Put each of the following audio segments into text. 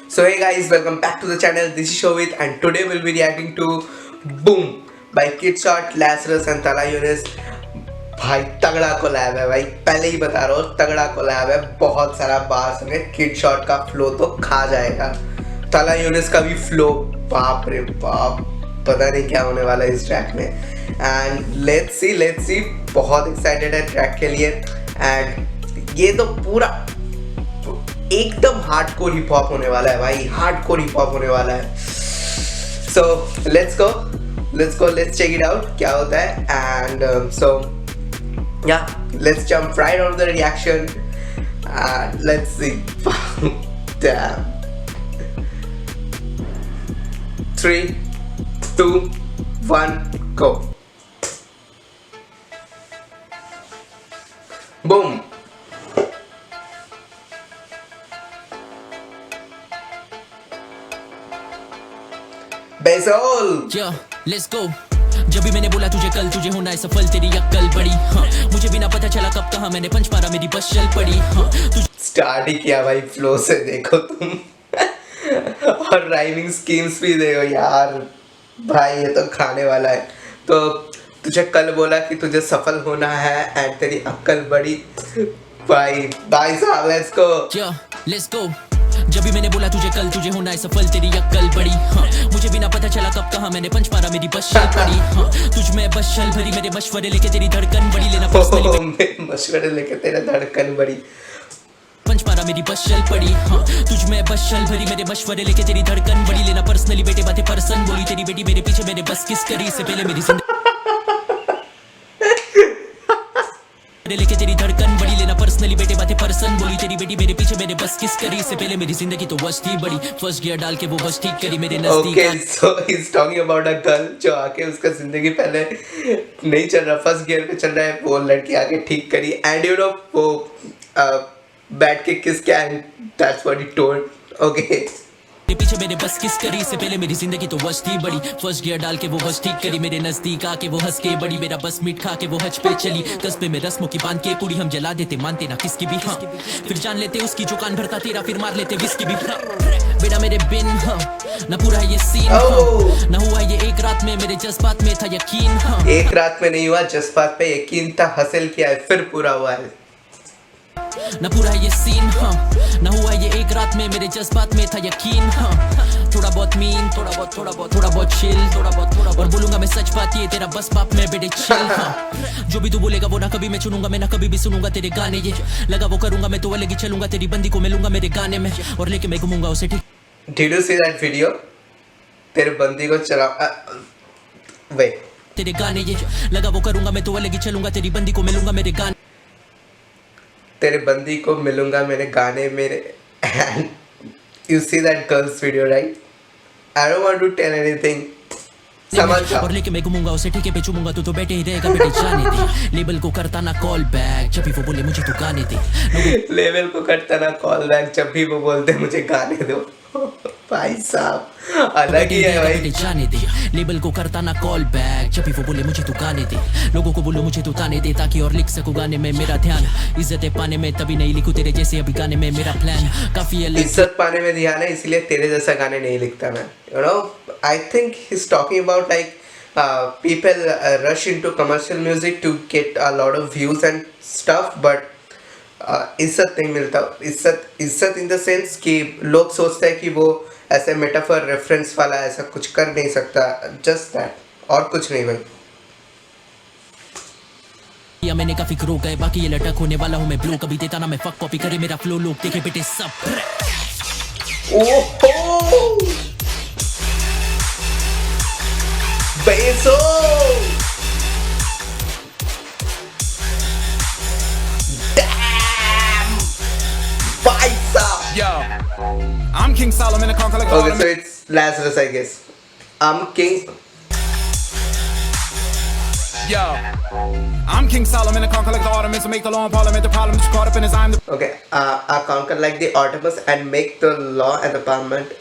So hey guys, welcome back to the channel. This is Shovit and today we'll be reacting to Boom by KidShot, Lazarus and Tala Yunus. भाई तगड़ा collab है भाई, पहले ही बता रहा हूँ तगड़ा कोलैब है। बहुत सारा बार संगे KidShot का फ्लो तो खा जाएगा, तला यूनिस का भी फ्लो बाप रे बाप, पता नहीं क्या होने वाला है इस ट्रैक में। एंड लेट्स सी बहुत एक्साइटेड है ट्रैक के लिए। एंड ये तो पूरा एकदम हार्डकोर हिप हॉप होने वाला है भाई, हार्डकोर हिप हॉप होने वाला है। So let's go check it out क्या होता है। And so yeah, let's jump right on the reaction. Let's see. Damn. 3, 2, 1, go. Boom. Basol. Yeah, let's go. जब भी मैंने बोला तुझे कल तुझे होना है सफल, तेरी अक्ल बड़ी। हाँ, मुझे भी ना पता चला कब कहाँ मैंने पंच मारा, मेरी बस चल पड़ी। हाँ, स्टार्ट ही किया भाई फ्लो से, देखो तुम। और राइमिंग स्कीम्स भी देखो यार भाई, ये तो खाने वाला है। तो तुझे कल बोला कि तुझे सफल होना है एंड तेरी अक्ल बड़ी। भाई साहब लेट्स गो। जब भी मैंने बोला तुझे कल तुझे होना है सफल, तेरी अक्ल बड़ी। हाँ, मुझे भी ना पता चला कब कहाँ मैंने पंच मारा, मेरी बस चल पड़ी। हाँ, तुझ में बस चल भरी, मेरे मशवरे लेके तेरी धड़कन बड़ी, लेना पर्सनली मशवरे लेके तेरा धड़कन बड़ी, पंच मारा मेरी बस चल पड़ी। हाँ, तुझ में बस चल भरी, मेरे मशवरे लेके तेरी धड़कन बड़ी, लेना पर्सनली बेटे बातें पर्सन बोली, तेरी बेटी मेरे पीछे मेरे बस किस करी, इससे पहले मेरी जिंदगी लेके तेरी धड़कन बड़ी, लेना पर्सनली बेटे बातें पर्सन बोली, तेरी बेटी मेरे पीछे मेरे बस किस करी, इससे पहले मेरी जिंदगी तो बस थी बड़ी, फर्स्ट गियर डाल के वो बस ठीक करी मेरे नजदीक। Okay, so he's talking about a girl जो आके उसका जिंदगी पहले नहीं चल रहा, फर्स्ट गियर पे चल रहा है, वो लड़की आके ठीक करी। एंड यू नो वो बैठ के किस क्या, that's what he told. Okay, तेरे पीछे मेरे बस किस करी, इससे पहले मेरी जिंदगी तो बस थी बड़ी, फर्स्ट गियर डाल के वो बस ठीक करी, मेरे नजदीक आके वो हंस के बड़ी, मेरा बस मीट खा के वो हज पे चली, कस्बे में रस्मों की बांध के कुड़ी हम जला देते, मानते ना किसकी भी। हाँ, फिर जान लेते उसकी जो कान भरता तेरा, फिर मार लेते विस्की भी। हाँ, बेटा मेरे बिन हाँ, ना पूरा ये सीन हाँ, ना हुआ ये एक रात में, मेरे जज्बात में था यकीन। हाँ, एक रात में नहीं हुआ, जज्बात पे यकीन था, हासिल किया है फिर पूरा हुआ है। ना पूरा ये सीन हाँ, ना हुआ ये एक रात में, मेरे जज्बात में था यकीन। हाँ, थोड़ा बहुत मीन, थोड़ा बहुत चिल, और बोलूंगा मैं सच बात, ये तेरा बस बाप में बेटे चिल। हाँ, जो भी तू बोलेगा वो ना कभी मैं चुनूंगा, मैं ना कभी भी सुनूंगा तेरे गाने, ये लगा वो करूंगा मैं तो अलग ही चलूंगा, तेरी बंदी को मिलूंगा मेरे गाने में और लेके मैं घूमूंगा उसे। ठीक, Did you see that video? तेरे बंदी को चला wait, तेरे गाने ये लगा वो करूंगा मैं तो अलग ही चलूंगा, तेरी बंदी को मिलूंगा मेरे गाने, तेरे बंदी को मिलूंगा मेरे गाने मेरे। And you see that girl's video, right? I don't want to tell anything. समझ जाओ। और लेके मैं घूमूंगा उसे ठेके पे चूमूंगा, तू तो बैठे ही रहेगा बेटे जाने दे, लेबल को करता ना कॉल बैक जब भी वो बोले मुझे तू गाने दे, लेवल को करता ना कॉल बैक जब भी वो बोलते मुझे गाने दो। भाई साहब अलग ही है भाई, जाने दे, लेबल को करता ना कॉल बैक जब भी वो बोले मुझे तू गाने दे, लोगों को बोलो मुझे तू ताने दे, ताकि और लिख सकूं गाने में मेरा ध्यान, इज्जतें पाने में तभी नहीं लिखूं तेरे जैसे अभी गाने में, मेरा प्लान काफी है इज्जत पाने में ध्यान है, इसलिए तेरे जैसा गाने नहीं लिखता मैं। You know I think he is talking about like people rush into commercial music to get a lot of views and stuff, but इज्जत नहीं मिलता। इज्जत इन द सेंस कि लोग सोचते हैं कि वो ऐसे मेटाफर रेफरेंस वाला ऐसा कुछ कर नहीं सकता, जस्ट दैट, और कुछ नहीं भाई। या मैंने काफी ग्रो गए, बाकी ये लटक होने वाला हूँ मैं ब्लो, कभी देता ना मैं फक कॉपी करे मेरा फ्लो, लोग देखे बेटे सब। ओहो बेसो Yo, I'm King Solomon, the conqueror. Okay, so it's Lazarus, I guess. I'm King. Yo, I'm King Solomon, the conqueror like the Ottomans, to make the law and parliament the problem is caught up in his I'm the Okay, I conquer like the Ottomans and make the law and the parliament.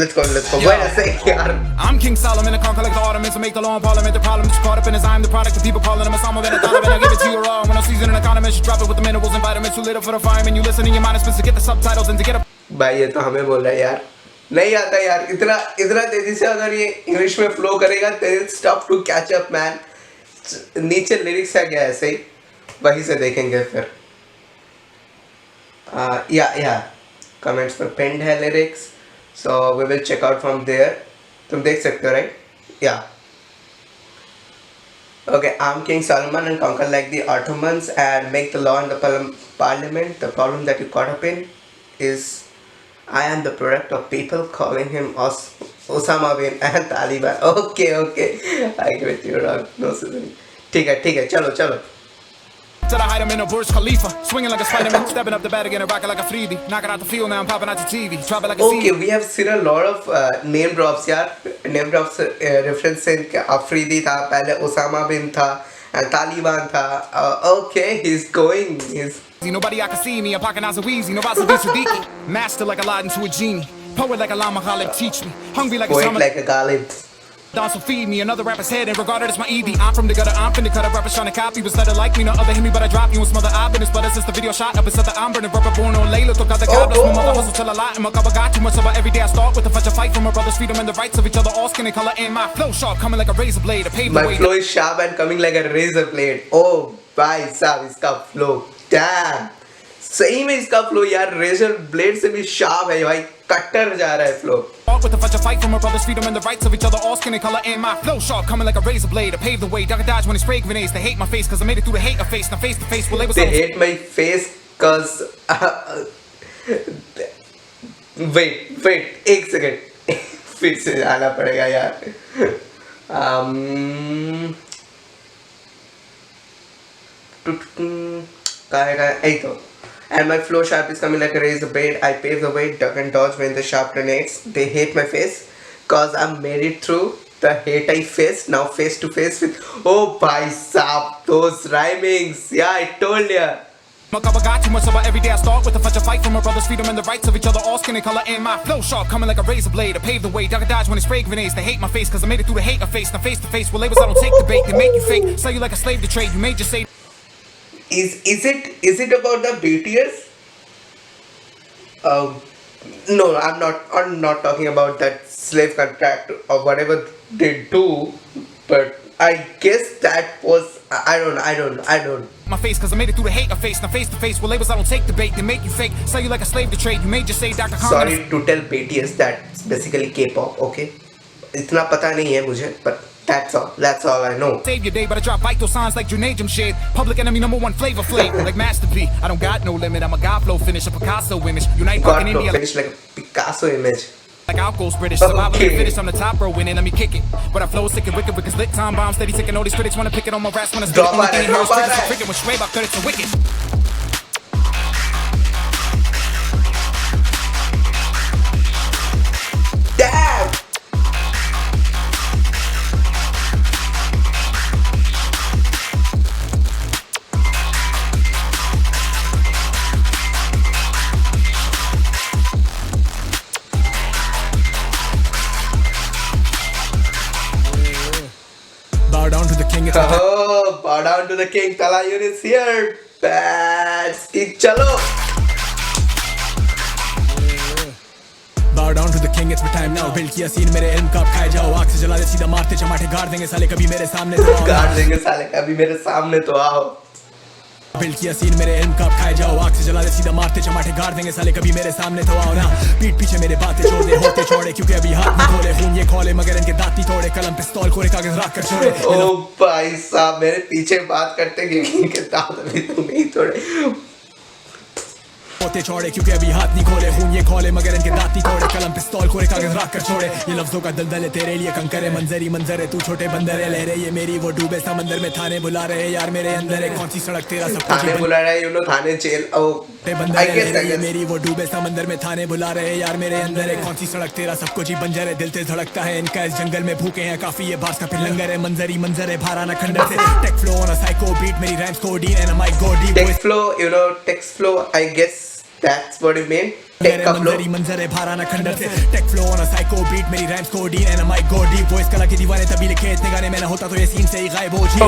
Let's go. Yo. Wait a sec, yaar. I'm King Solomon, the conqueror like the Ottomans, to make the law and parliament the problem is caught up in his I'm the product of people calling him a Osama bin Laden, and I give it to you raw. When I'm seasoning an economist, drop it with the minerals and vitamins, too little for the fireman. You listen in your mind, it's supposed to get the subtitles and to get a भाई ये तो हमें बोल रहा है यार, नहीं आता यार, इतना इतना तेजी से अगर ये इंग्लिश में फ्लो करेगा then it's tough to catch up man. नीचे लिरिक्स है क्या ऐसे ही, वहीं से देखेंगे फिर। या कमेंट्स में पिन्ड है lyrics, so we will check out from there. तुम देख सकते हो राइट? या okay, I'm King Solomon and conquer like the Ottomans and make the law in the parliament. The problem that you caught up in is I am the product of people calling him Osama bin and Taliban. Okay, I get you wrong. No, ठीक है, चलो. Till I hide him in a Burj Khalifa, swinging like a Spider-Man, stepping up the bat again and rocking like a freebie, knocking out the field now I'm popping out the TV, dropping like a Okay, we have seen a lot of name drops यार, name drops reference in Afridi था, पहले Osama bin था, and Taliban था. Okay, he's going. Nobody I can see me, I'm pocking out a Weezy, no Vasavi Siddiqui, master like Aladdin to a genie, poet like Allama Khalid, teach me, hungry like a Poet summer. like a Ghalib. Dance will feed me, another rapper's head and regarded as my ED. I'm from the gutter, I'm finna cut up rappers trying to copy. Was let like me, no other hit me, but I drop you and smother. I've been a sputter since the video shot up. It's that I'm burning rubber, born on Layla. Took out the cobblers, my mother hustle till a lot. And my cover got too much of it every day. I start with a bunch of fight for my brothers, freedom and the rights of each other. All skin and color, and my flow sharp, coming like a razor blade. To pave the My way. flow is sharp and coming like a razor blade. Oh, भाई साहब इसका flow, damn. सही में इसका flow यार razor blade से भी sharp है भाई, कट्टर जा रहा है flow. With a bunch of fight for my brothers, freedom and the rights of each other. All skin and color, and my flow sharp, coming like a razor blade. To pave the way. Dodge dodge when they spray grenades. They hate my face, cause I made it through the hate of face. Now face to face, well, They hate my face cause wait एक second फिर से आना पड़ेगा यार. कहाँ यही तो. And my flow sharp is coming like a razor blade. I pave the way, duck and dodge when the sharp grenades. They hate my face, cause I made it through the hate I faced. Now face to face with. Oh, bhai saab, those rhymings. Yeah, I told ya. My cover got too much of it every day. I start with a bunch of fight for my brothers, freedom and the rights of each other. All skin and color, and my flow sharp, coming like a razor blade. To pave the way, duck and dodge when they spray grenades. They hate my face, cause I made it through the hate of face. Now face to face, well, labels I don't take the bait. They make you fake, sell you like a slave to trade. You may just say. Is it about the BTS? No, I'm not talking about that slave contract or whatever they do, but I guess that was I don't. My face, cause I made it through the hate of face. Now face to face, well, labels I don't take the bait. They make you fake, sell you like a slave to trade. You may just say Dr. Khan. Sorry to tell BTS that's basically K-pop, okay? इतना पता नहीं है मुझे, but that's all I know. Save your day, but I drop vital signs like Junajum shit. Public enemy #1 flavor like Master P. I don't got no limit, I'm a God flow finish, a Picasso image. Unite God in flow India finish like a Picasso image. like Alco's British. Survival Okay. of the fittest, I'm the top row winning, let me kick it. But I flow sick and wicked because lit time bomb steady ticking. All these critics wanna pick it on my raps when I spit. Drop Only on thing it, here is drop on triggers. it. I'm freaking with Schwab, I cut it to wicked. Damn! Bow down to the king. It's Oh, bow down to the king. Talayun is here. Bad. Chalo. Bow down to the king, it's my time now. Build किया scene मेरे इल्म का खाए जाओ. आग से जला दे सीधा मारते चमाटे गाड़ देंगे साले कभी मेरे सामने तो आओ. गाड़ देंगे साले कभी मेरे सामने तो आओ. बिल्ड किया सीन मेरे इल्म का खाए जाओ. आग से जला दे सीधा मारते चमाटे गाड़ देंगे साले कभी मेरे सामने तो आओ ना. पीठ पीछे मेरे बातें छोड़ दे होते छोड़े क्योंकि अभी हाथ में खोले. खून ये खोले मगर इनके दांत नहीं तोड़े. कलम पिस्तौल कोरे कागज रख कर छोड़े. ओ भाई साहब मेरे पीछे बात करते कि दांत अभी तुम नहीं तोड़े. होते छोड़े क्योंकि अभी हाथ नहीं खोले. खून ये खोले मगर इनके दांत नहीं तोड़े. कलम पिस्तौल कोरे कागज रख कर छोड़े. ये लफ्जों का दलदल है तेरे लिए कंकर है. मंजरी मंजर है तू छोटे बंदर है. लहरे ये मेरी वो डूबे समंदर में. थाने बुला रहे यार मेरे अंदर है. कौन सी सड़क तेरा सब कुछ थाने बुला रहा है यू नो थाने जेल. ओ बंदर आई है. गेस लहरे ये मेरी वो डूबे समंदर में. थाने बुला रहे यार मेरे अंदर है. कौन सी सड़क तेरा सब कुछ ही बंजर है. दिल से धड़कता है इनका इस जंगल में. भूखे हैं काफी ये बास का फिर लंगर है. मंजरी मंजर है भाराना खंडर से. Tech flow on a psycho beat मेरी rhymes codeine and my gaudy text flow you know text flow I guess that's what you mean. Tech का flow. मंजरी मंजर है भाराना खंडर से. Tech flow on a psycho beat मेरी rhymes codeine and my gaudy voice कला के दीवाने तभी लिखे इतने गाने में ना होता तो ये सीन से ही गायब हो जी.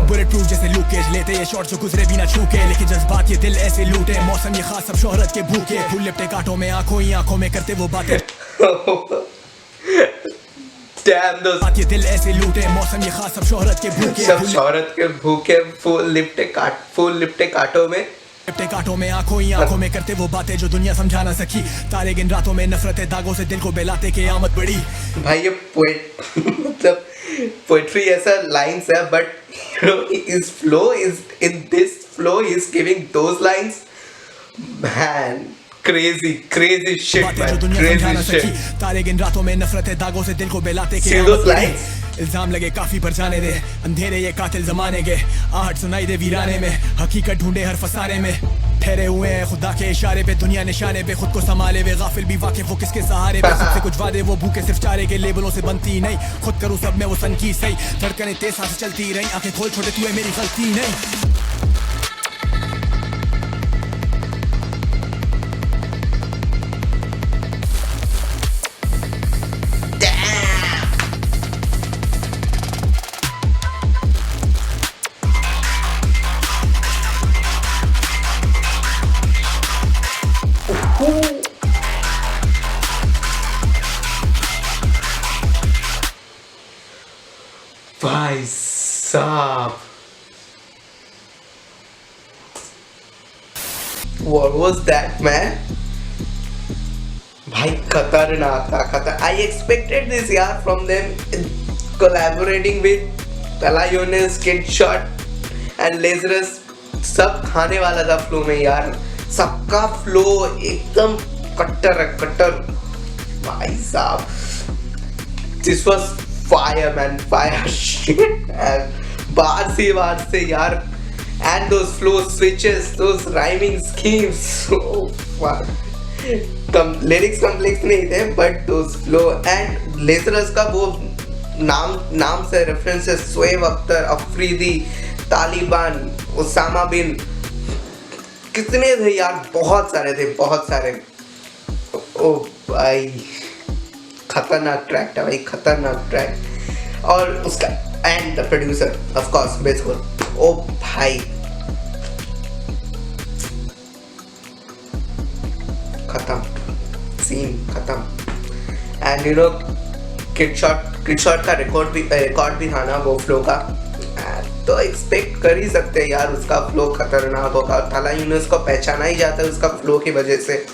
बुलेट प्रूफ जैसे लूक केज लेते ये शॉट जो गुजरे बिना छूके. लेकिन जज्बात ये दिल ऐसे लूटे. मौसम ये खास सब शोहरत के भूखे. फूल लिपटे कांटों में आंखों ही आंखों में करते वो बातें. Damn those ये दिल ऐसे लूटे मौसम ये खास सब शोहरत के भूखे सब शौहरत के भूखे फूल लिपटे कांटों में लिपटे कांटों में आंखों ही आंखों में करते वो बातें जो दुनिया समझा ना सकी तारे गिन रातों में नफरतें दागों से दिल को बेलाते के आमद बड़ी भाई ये पोएट मतलब पोएट्री ऐसा लाइंस है but his flow is in this flow he is giving those lines man crazy shit बातें जो man दुनिया समझा ना crazy सकी shit तारे गिन रातों में नफरतें दागों से दिल को बेलाते के See आमद those बड़ी lines? इल्जाम लगे काफी पर जाने दे अंधेरे ये कातिल जमाने के आहट सुनाई दे वीराने में हकीकत ढूंढे हर फसाने में ठहरे हुए हैं खुदा के इशारे पे दुनिया निशाने पे खुद को संभाले वे गाफिल भी वाकिफ वो किसके सहारे पे सबसे कुछ वादे वो भूखे सिर्फ चारे के लेबलों से बनती नहीं खुद करूँ सब में वो सन की सही धड़कनें तेज सांसें चलती रही आंखें खोल छोटे तू है मेरी गलती नहीं भाई साहब what was that man भाई खतरनाक था I expected this यार from them collaborating with Tala Yunus, Kid Shot and Lazarus सब खाने वाला था फ्लो में यार सबका फ्लो एकदम कट्टर भाई साहब this was fire man fire shit and बार से यार and those flow switches those rhyming schemes so fun lyrics complex नहीं थे but those flow and Lazarus का वो नाम से रेफरेंसेस शोएब अख्तर अफरीदी तालिबान उसामा बिन कितने थे यार बहुत सारे ओ भाई खतरनाक ट्रैक था भाई खतरनाक ट्रैक और उसका and the producer of course baseball ओ भाई खत्म सीन खत्म and you know kid shot का रिकॉर्ड भी था ना वो फ्लो का तो एक्सपेक्ट कर ही सकते हैं यार उसका फ्लो खतरनाक होगा ताला यूनुस को पहचाना ही जाता है उसका फ्लो की वजह से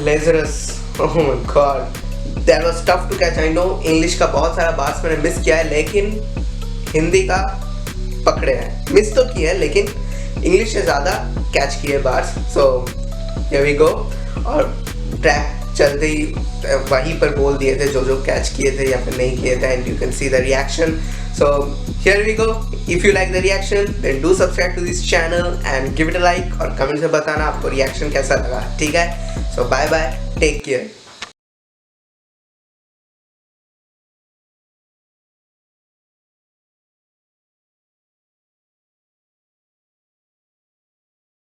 Lazarus oh my god that was tough to catch I know English का बहुत सारा बार्स मैंने मिस किया है लेकिन हिंदी का पकड़े हैं मिस तो किया है लेकिन इंग्लिश से ज़्यादा कैच किए bars so here we go और ट्रैक चलते ही वहीं पर बोल दिए थे जो कैच किए थे या फिर नहीं किए थे and you can see the reaction so here we go if you like the reaction then do subscribe to this channel and give it a like और कमेंट से बताना आपको रिएक्शन कैसा लगा ठीक है so bye bye take care